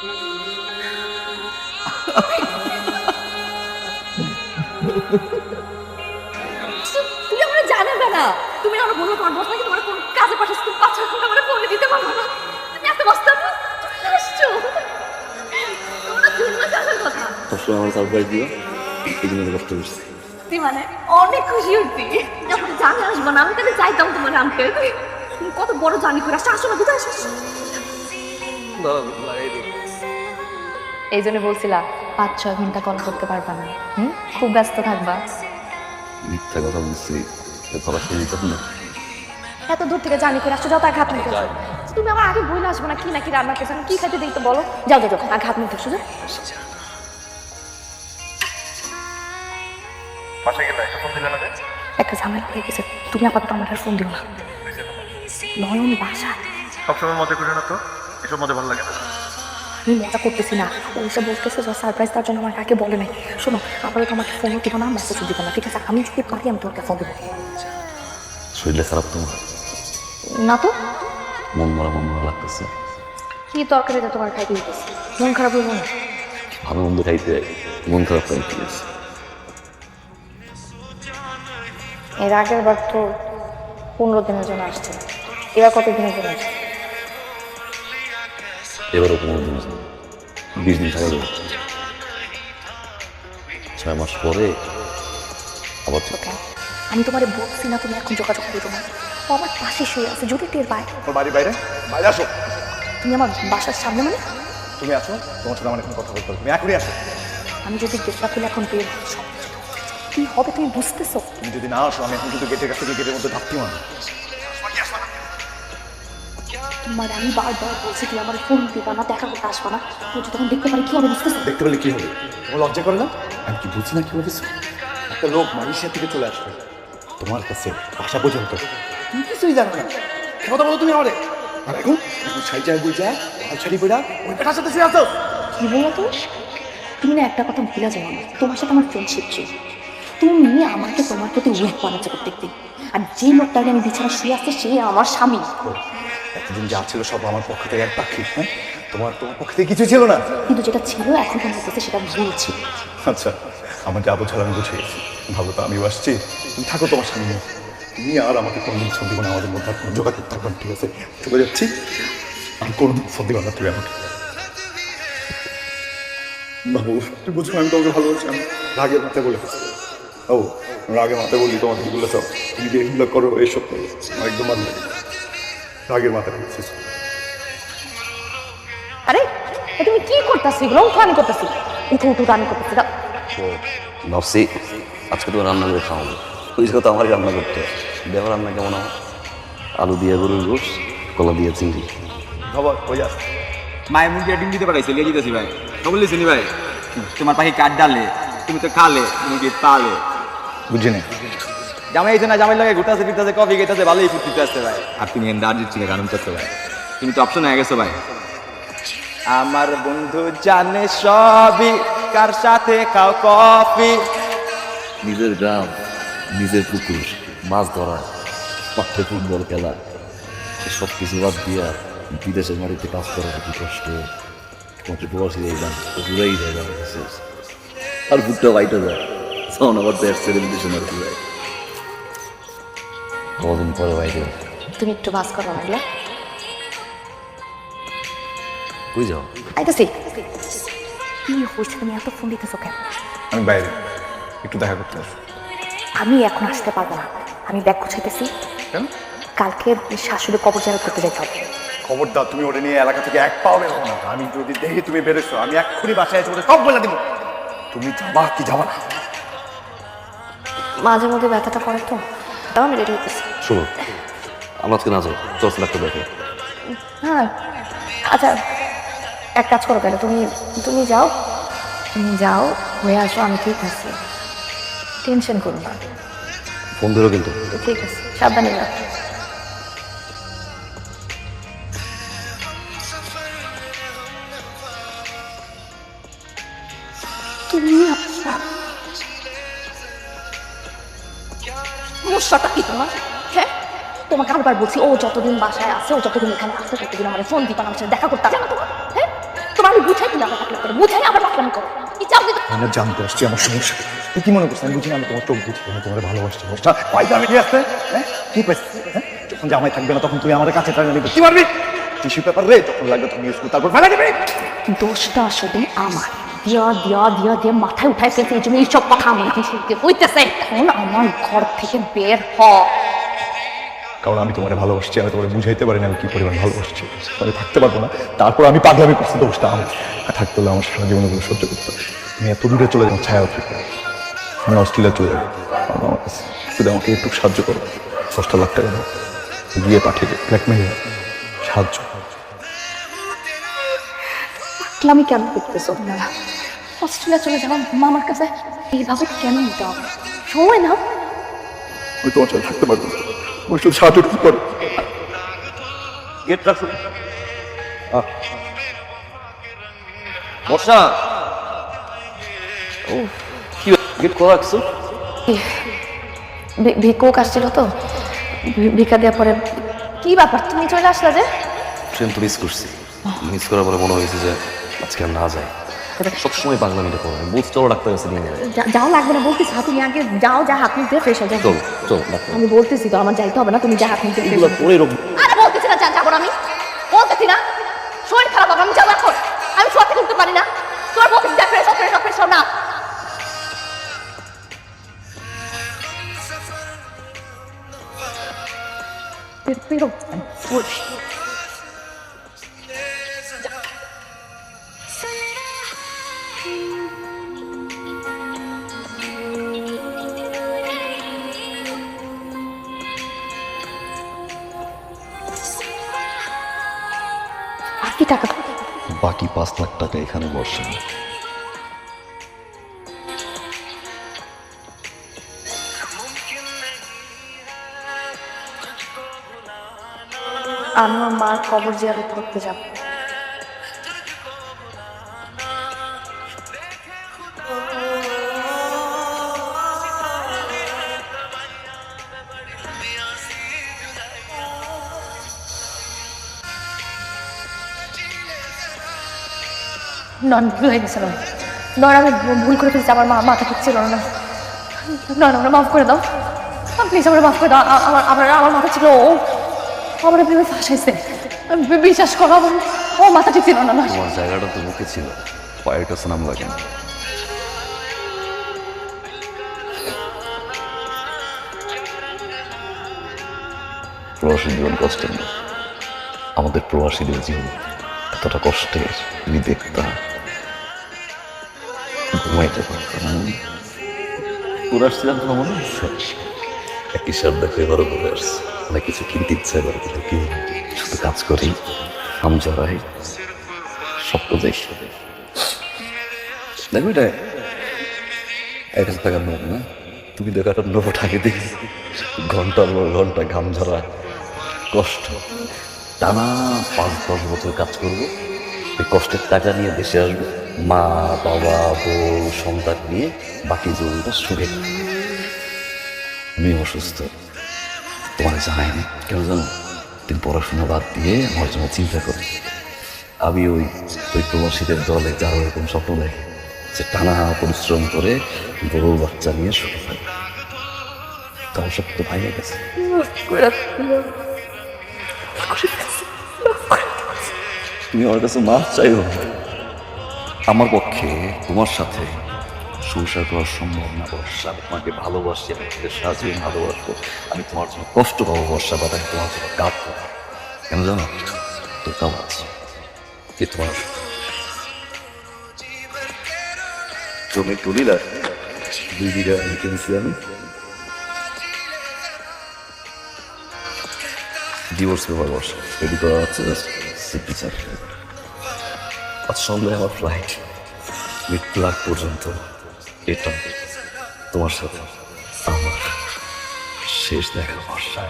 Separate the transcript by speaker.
Speaker 1: তুমি আমার জানাবে না, তুমি আমার বলবো তোমার বস নাকি তোমার কোন কাজে পাঠাচ্ছ, তুমি 5-6 ঘন্টা করে ফোনে দিতে পারবো না। তুমি এত বস্তা আসছো, তোমার 3 মাস আসার কথা।
Speaker 2: সবসময় আমার সারপ্রাইজ দিও, এই জন্য কষ্ট করছি।
Speaker 1: তুই মানে অনেক খুশি হচ্ছি যখন জানি আসবো না, আমি তাহলে চাইতাম তোমার আনতে। তুমি কত বড় জানি করে আসছো, আসো না কোথায় আসো। এই জন্য বলছিলাম 5-6 ঘন্টা কল করতে পারবা না, খুব ব্যস্ত থাকবা।
Speaker 2: মিথ্যা কথা বলছি, কথা শুনি তখন না।
Speaker 1: এত দূর থেকে জানি করে আসছো, যাও তার ঘাত মুখে আসো। তুমি আমার আগে বইলে আসবো না কি নাকি রান্না করছো, কি খাইতে দিই তো বলো। যাও যাও আর ঘাত মুখে আসো। একটা ঝামেলা হয়ে গেছে, তুমি আপাতত আমার আর ফোন দিও না। নয়ন বাসা
Speaker 3: সবসময় মজা করি না তো, এসব মজা ভালো লাগে না।
Speaker 1: আমি মজা করতেছি না, ওইসব বলতেছে যা সারপ্রাইজ তার জন্য আমার কাকে বলে নাই। শোনো, আপাতত আমাকে ফোনও দিব না, মেসেজও দিব না, ঠিক আছে? আমি যদি পারি আমি তোমাকে ফোন দেবো।
Speaker 2: শরীরটা খারাপ তোমার?
Speaker 1: না তো,
Speaker 2: মন মরা লাগতেছে।
Speaker 1: কি তরকারিটা তোমার খাইতে দিতেছি, মন খারাপ হইব না?
Speaker 2: ভালো মন্দ খাইতে মন খারাপ খাইতে গেছে।
Speaker 1: এর আগের বার তো 15 দিনের জন্য আসছে, এবার কত দিনের জন্য আসছে?
Speaker 2: এবারও 15 দিন, 20 দিন থাকা যাবে। 6 মাস পরে আবার
Speaker 1: ওকে, আমি তোমারে বলছি না তুমি এখন যোগাযোগ করো না? ও আমার পাশে শুয়ে আছে, যদি টের পায়।
Speaker 3: তোর বাড়ির বাইরে বাইরে আসো।
Speaker 1: তুমি আমার বাসার সামনে মানে?
Speaker 3: তুমি আসো, তোমার সাথে আমার এখন কথা বলতে হবে, তুমি এখনই আসো।
Speaker 1: আমি যদি গেটটা খুলে এখন বের হই, সব কি হবে তুমি বুঝতেছো?
Speaker 3: তুমি যদি না আসো আমি এখন কিন্তু গেটের কাছ থেকে গেটের মধ্যে ঢাকতে মারবো।
Speaker 1: তোমার আমি বারবার বলছি তুমি আমার ফোন দিবা না, দেখা করতে আসবা না, তুমি তখন দেখতে পারি কি হবে বুঝতেছো?
Speaker 3: দেখতে পেলে কি হবে? তোমার লজ্জা করে না? আমি কি বুঝছি না কি বলেছো? একটা লোক মালয়েশিয়া থেকে চলে আসবে তোমার কাছে বাসা পর্যন্ত, তুমি কিছুই জানো না। কি কথা বলো তুমি আমারে? আর এখন সাইজা বুঝা আর শাড়ি পরা ওই পেটার সাথে শুয়ে আছো।
Speaker 1: কি বলো তো, তুমি না একটা কথা ভুলে যাও না, তোমার সাথে আমার ফ্রেন্ডশিপ ছিল, তুমি নিয়ে আমাকে তোমার প্রতি উইক বানাচ্ছে প্রত্যেকদিন। আর যে লোকটাকে আমি বিছানা শুয়ে আসছে সে আমার স্বামী।
Speaker 3: এতদিন যা ছিল সব আমার পক্ষ থেকে এক পাখি, হ্যাঁ? তোমার পক্ষ থেকে কিছু ছিল না।
Speaker 1: কিন্তু যেটা ছিল এখন তোমার কাছে সেটা ভুল ছিল।
Speaker 3: আচ্ছা, আমার যা বোঝার আমি বুঝে গেছি। ভালো তো আমিও আসছি, তুমি থাকো তোমার সামনে নিয়ে। তুমি আর আমাকে কোনোদিন ফোন দিবো না, আমাদের মধ্যে আর কোনো যোগাযোগ থাকবে না, ঠিক আছে? চলে যাচ্ছি, আমি কোনোদিন ফোন দিবো না তুমি আমাকে। বাবু তুমি বুঝছো আমি তোমাকে ভালোবাসি, আমি রাগের মাথায় বলে ফেলছি। ও রাগের মাথায় বললি তোমাকে বলে সব তুমি যে এগুলো করো এসব করো আমার একদম ভালো লাগে। রাগের মাথায় বলছি।
Speaker 1: আরে তুমি কি করতেছি? এগুলো উঠো, আমি করতেছি। উঠো উঠো, আমি করতেছি।
Speaker 2: ভাবছি আজকে তো রান্না করে খাওয়াবো, ওই জায়গা তো আমারই রান্না করতে। দেওয়া রান্না কেমন আমার? আলু দিয়ে গরুর গোশ, কলা দিয়ে চিংড়ি।
Speaker 3: খবর ওই যাস
Speaker 4: মায়ের মুরগি ডিম দিতে পারাইছে, লিয়ে দিতেছি ভাই। বলেছি নি ভাই, তোমার পাখি কাঠ ডালে, তুমি তো খালে মুরগি পালে।
Speaker 3: বুঝি না
Speaker 4: জামাই এই না, জামাই লাগে ঘুরতেছে ফিরতেছে, কফি খেতেছে, ভালোই ফুটতে আসতে ভাই। আর তুমি এখানে দাঁড় দিচ্ছি গান করতে ভাই, তুমি তো অপশন হয়ে গেছো ভাই। আমার বন্ধু জানে সবই, কার সাথে খাও কফি।
Speaker 2: নিজের গ্রাম, নিজের পুকুর, মাছ ধরা, মাঠে ফুটবল খেলা, সব কিছু বাদ দিয়া বিদেশের মাটিতে কাজ করা কি কষ্ট। তোমাকে প্রবাসী যাইলাম ঘুরেই যায় আর বুকটা বাইটা যায়, তখন আবার দেশ ছেড়ে বিদেশে মারতে যায়। কদিন পরে বাইরে
Speaker 1: তুমি একটু বাস করো না এগুলা।
Speaker 2: কই যাও?
Speaker 1: আইতাছি। কি হয়েছে, তুমি এত ফোন দিতেছো কেন?
Speaker 3: আমি বাইরে একটু দেখা করতে আসবো।
Speaker 1: আমি এখন আসতে পারবো না, আমি ব্যাগ গুছাইতেছি।
Speaker 3: কেন?
Speaker 1: কালকে শাশুড়ি কবর জায়গা করতে যেতে হবে।
Speaker 3: খবরদার তুমি ওটা নিয়ে এলাকা থেকে এক পাও বেরোবো না। আমি যদি দেখি তুমি বেরোছো আমি এক্ষুনি বাসায় এসে ওটা সব বলে দিব। তুমি যাবা কি যাবা না?
Speaker 1: মাঝে মধ্যে ব্যথাটা করে তো, তাও আমি রেডি হতেছি।
Speaker 2: শোনো, আমরা আজকে না যাই, চর্চা লাগতে দেখো।
Speaker 1: হ্যাঁ আচ্ছা, এক কাজ করো তাহলে, তুমি তুমি যাও, তুমি যাও হয়ে আসো, আমি ঠিক আছি, টেনশন করো না।
Speaker 2: ফোন ধরো কিন্তু।
Speaker 1: ঠিক আছে, সাবধানে রাখো। তুমি সমস্যাটা কি তোমার? হ্যাঁ, তোমাকে আবার বলছি ও যতদিন বাসায় আছে, ও যতদিন এখানে আছে ততদিন আমার ফোন দিবা না, আমার সাথে দেখা করতে হবে না তোমার। হ্যাঁ, তোমার আমি বুঝাই দিলাম বুঝাই আবার পাকলাম করো কি চাও তুমি
Speaker 3: আমি জানতে আসছি আমার সমস্যা কি। তুই কি মনে করছিস আমি বুঝি না? আমি তোমার চোখ বুঝি, আমি তোমার ভালোবাসছি। পাইতে আমি দিয়ে আসতে হ্যাঁ কি পাইছি? হ্যাঁ যখন জামাই থাকবে না তখন তুই আমার কাছে টাকা নিবি কি পারবি? টিস্যু পেপার রে যখন লাগবে তুমি ইউজ করো, তারপর ফেলে দিবি।
Speaker 1: দোষটা আসলে আমার দিয়া দিয়া দিয়া দিয়ে মাথায় উঠাই ফেলছে, এই জন্য এইসব কথা আমার শুনতে হইতেছে। এখন আমার ঘর থেকে বের হ।
Speaker 3: কারণ আমি তোমার ভালোবাসছি, আমি তোমার বুঝাইতে পারি না আমি কি পরিমাণ ভালোবাসছি। আমি থাকতে পারবো না, তারপর আমি পাগলামি করছি, দোষটা আমার। থাকতে হলে আমার সারা জীবনে সহ্য করতে হবে। আমি এত দূরে চলে যাবো ছায়া থেকে, আমি অস্ট্রেলিয়া চলে যাবো। আমার কাছে যদি আমাকে একটু সাহায্য করো, 10 লাখ টাকা দাও, গিয়ে পাঠিয়ে দেবে ব্ল্যাকমেল সাহায্য।
Speaker 1: আমি কেন করতেছো তোমরা? অস্ট্রেলিয়া চলে যাবো মামার কাছে এইভাবে কেন নিতে হবে? সময় নাও।
Speaker 3: আমি তোমার সাথে থাকতে পারবো না, ওই শুধু সাহায্য করো।
Speaker 2: গেট রাখো। বর্ষা ও কি গেট খোলা রাখছো?
Speaker 1: ভিক্ষুক আসছিল তো, ভিক্ষা দেওয়ার পরে কি ব্যাপার তুমি চলে আসলা যে?
Speaker 2: ট্রেন তো মিস করছি, মিস করার পরে মনে হয়েছে যে আজকে আর না যায়। সবসময় পাগলামিটা করো, বলছি চলো ডাক্তার কাছে নিয়ে যাবে।
Speaker 1: যাও লাগবে না বলতেছি, তুমি আগে যাও, যা হাত মুখ দিয়ে ফ্রেশ হয়ে যাও।
Speaker 2: চল চল ডাক্তার।
Speaker 1: আমি বলতেছি তো আমার যাইতে হবে না, তুমি যা হাত মুখ দিয়ে ফ্রেশ
Speaker 2: এগুলো পরে রোগ।
Speaker 1: আরে বলতেছি না যাবো না, আমি বলতেছি না শরীর খারাপ হবে, আমি যাবো এখন। আমি সত্যি করতে পারি না, তোমার বলতেছি যা ফ্রেশ ফ্রেশ ফ্রেশ না। আর কি টাকা?
Speaker 2: বাকি 5 লাখ টাকা এখানে বর্ষা।
Speaker 1: আমি আমার মার কবর জিয়ারত করতে যাব। নন ভুল হয়ে গেছে, নন আমি ভুল করে ফেলছি, আমার মাথা ঠিক ছিল না। নন আমরা মাফ করে দাও প্লিজ, আমরা মাফ করে দাও। আমার মাথা ছিল, ও আমার ভেবে ফাঁসাইছে, বিশ্বাস করো আমার ও মাথা ঠিক ছিল না।
Speaker 2: তোমার জায়গাটা তো মুখে ছিল, পায়ের কাছে নাম লাগে না। প্রবাসী জীবন কষ্টের না, আমাদের প্রবাসীদের জীবন এতটা কষ্টের তুমি দেখতা। ঘুমাইতে পারতাম না। পুরো আসছিলাম তো মনে হচ্ছে একই সার দেখে ঘরে ঘুরে আসছে, অনেক কিছু কিনতে ইচ্ছে করে কিন্তু কি শুধু কাজ করি, আম জড়াই, স্বপ্ন দেখি। দেখো এটা 1000 টাকার নোট না, তুমি দেখো একটা নোট আগে দেখি ঘন্টার পর ঘন্টা ঘাম ঝরা কষ্ট, টানা 5-10 বছর কাজ করবো, এই কষ্টের টাকা নিয়ে দেশে আসবো, মা বাবা বউ সন্তান নিয়ে বাকি জীবনটা সুখে। আমি অসুস্থ, তোমার জানাই না কেন জানো? তুমি পড়াশোনা বাদ দিয়ে আমার জন্য চিন্তা করি। আমি ওই প্রবাসীদের দলে যারা এরকম স্বপ্ন দেখে যে টানা পরিশ্রম করে বড় বাচ্চা নিয়ে সুখে থাকে, তার সব তো ভাইয়া গেছে। তুমি আমার কাছে মাফ চাইও, আমার পক্ষে তোমার সাথে সংসার করা সম্ভব না বর্ষা। আমি তোমাকে ভালোবাসি, আমি তোমাকে সাজিয়ে ভালোবাসবো, আমি তোমার জন্য কষ্ট পাবো বর্ষা, বা আমি তোমার জন্য কাঁদবো। কেন জানো? তোর কাজ আছে যে তোমার জমি তুলিলা 2 বিঘা কিনছি আমি, ডিভোর্স পেপার বর্ষা রেডি করা হচ্ছে, সিগনেচার। আজ সন্ধ্যায় আমার ফ্লাইট, মৃত্যু আগ পর্যন্ত এটা তোমার সাথে আমার শেষ দেখা বর্ষা।